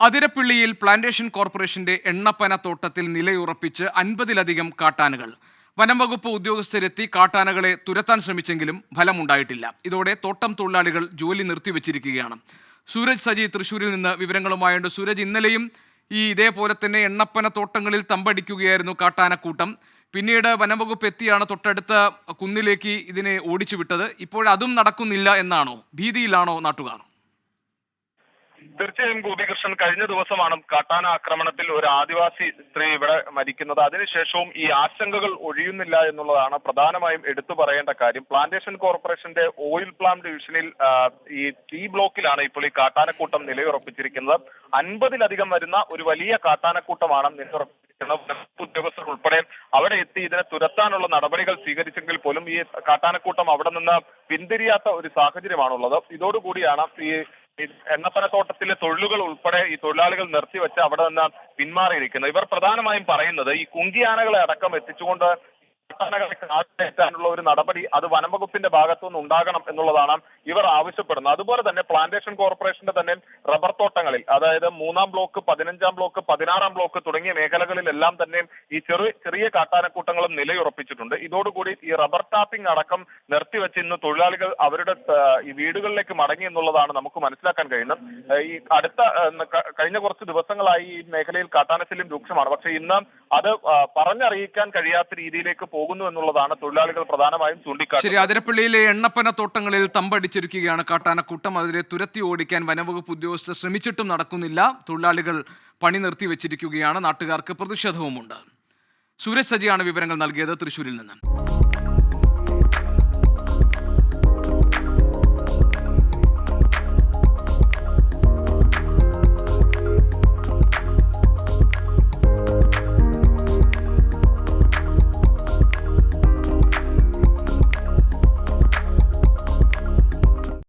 അതിരപ്പിള്ളിയിൽ plantation കോർപ്പറേഷന്റെ എണ്ണപ്പന തോട്ടത്തിൽ നിലയുറപ്പിച്ച് 50-ലധികം കാട്ടാനകൾ. വനംവകുപ്പ് ഉദ്യോഗസ്ഥരെത്തി കാട്ടാനകളെ തുരത്താൻ ശ്രമിച്ചെങ്കിലും ഫലമുണ്ടായിട്ടില്ല. ഇതോടെ തോട്ടം തൊഴിലാളികൾ ജോലി നിർത്തിവെച്ചിരിക്കുകയാണ്. സൂരജ് സജി തൃശ്ശൂരിൽ നിന്ന് വിവരങ്ങളുമായുണ്ട്. സൂരജ്, ഇന്നലെയും ഇതേപോലെ തന്നെ എണ്ണപ്പന തോട്ടങ്ങളിൽ തമ്പടിക്കുകയായിരുന്നു കാട്ടാനക്കൂട്ടം. പിന്നീട് വനംവകുപ്പ് എത്തിയാണ് തൊട്ടടുത്ത കുന്നിലേക്ക് ഇതിനെ ഓടിച്ചു വിട്ടത്. ഇപ്പോഴതും നടക്കുന്നില്ല എന്നാണോ? ഭീതിയിലാണോ നാട്ടുകാർ? തീർച്ചയായും ഗോപികൃഷ്ണൻ, കഴിഞ്ഞ ദിവസമാണ് കാട്ടാന ആക്രമണത്തിൽ ഒരു ആദിവാസി സ്ത്രീ ഇവിടെ മരിക്കുന്നത്. അതിനുശേഷവും ഈ ആശങ്കകൾ ഒഴിയുന്നില്ല എന്നുള്ളതാണ് പ്രധാനമായും എടുത്തു പറയേണ്ട കാര്യം. പ്ലാന്റേഷൻ കോർപ്പറേഷന്റെ ഓയിൽ പ്ലാന്റ് ഡിവിഷനിൽ ഈ ടി ബ്ലോക്കിലാണ് ഇപ്പോൾ ഈ കാട്ടാനക്കൂട്ടം നിലയുറപ്പിച്ചിരിക്കുന്നത്. 50-ലധികം വരുന്ന ഒരു വലിയ കാട്ടാനക്കൂട്ടമാണ് നിലയുറപ്പിച്ചിരിക്കുന്നത്. ഉദ്യോഗസ്ഥർ ഉൾപ്പെടെ അവിടെ എത്തി ഇതിനെ തുരത്താനുള്ള നടപടികൾ സ്വീകരിച്ചെങ്കിൽ പോലും ഈ കാട്ടാനക്കൂട്ടം അവിടെ നിന്ന് പിന്തിരിയാത്ത ഒരു സാഹചര്യമാണുള്ളത്. ഇതോടുകൂടിയാണ് ഈ എണ്ണപ്പനത്തോട്ടത്തിലെ തൊഴിലുകൾ ഉൾപ്പെടെ ഈ തൊഴിലാളികൾ നിർത്തിവെച്ച് അവിടെ നിന്ന് പിന്മാറിയിരിക്കുന്നത്. ഇവർ പ്രധാനമായും പറയുന്നത് ഈ കുങ്കിയാനകളെ അടക്കം എത്തിച്ചുകൊണ്ട് കാട്ടാനകളെ കാട്ടിലേറ്റാനുള്ള ഒരു നടപടി അത് വനംവകുപ്പിന്റെ ഭാഗത്തുനിന്ന് ഉണ്ടാകണം എന്നുള്ളതാണ് ഇവർ ആവശ്യപ്പെടുന്നത്. അതുപോലെ തന്നെ പ്ലാന്റേഷൻ കോർപ്പറേഷന്റെ തന്നെ റബ്ബർ തോട്ടങ്ങളിൽ, അതായത് 3-ാം ബ്ലോക്ക്, 15-ാം ബ്ലോക്ക്, 16-ാം ബ്ലോക്ക് തുടങ്ങിയ മേഖലകളിലെല്ലാം തന്നെ ഈ ചെറിയ കാട്ടാനക്കൂട്ടങ്ങളും നിലയുറപ്പിച്ചിട്ടുണ്ട്. ഇതോടുകൂടി ഈ റബ്ബർ ടാപ്പിംഗ് അടക്കം നിർത്തിവെച്ച് ഇന്ന് തൊഴിലാളികൾ അവരുടെ ഈ വീടുകളിലേക്ക് മടങ്ങി എന്നുള്ളതാണ് നമുക്ക് മനസ്സിലാക്കാൻ കഴിയുന്നത്. ഈ കഴിഞ്ഞ കുറച്ച് ദിവസങ്ങളായി ഈ മേഖലയിൽ കാട്ടാനശല്യം രൂക്ഷമാണ്. പക്ഷേ ഇന്ന് അത് പറഞ്ഞറിയിക്കാൻ കഴിയാത്ത രീതിയിലേക്ക് പോകുന്നു എന്നുള്ളതാണ് തൊഴിലാളികൾ പ്രധാനമായും ചൂണ്ടിക്കാട്ടുന്നത്. ശരി, അതിരപ്പള്ളിയിലെ എണ്ണപ്പന തോട്ടങ്ങളിൽ തമ്പടിച്ചിരിക്കുകയാണ് കാട്ടാനക്കൂട്ടം. അതിനെ തുരത്തി ഓടിക്കാൻ വനംവകുപ്പ് ഉദ്യോഗസ്ഥർ ശ്രമിച്ചിട്ടും നടക്കുന്നില്ല. തൊഴിലാളികൾ പണി നിർത്തിവെച്ചിരിക്കുകയാണ്. നാട്ടുകാർക്ക് പ്രതിഷേധവുമുണ്ട്. സൂരജ് സജിയാണ് വിവരങ്ങൾ നൽകിയത് തൃശ്ശൂരിൽ നിന്ന്.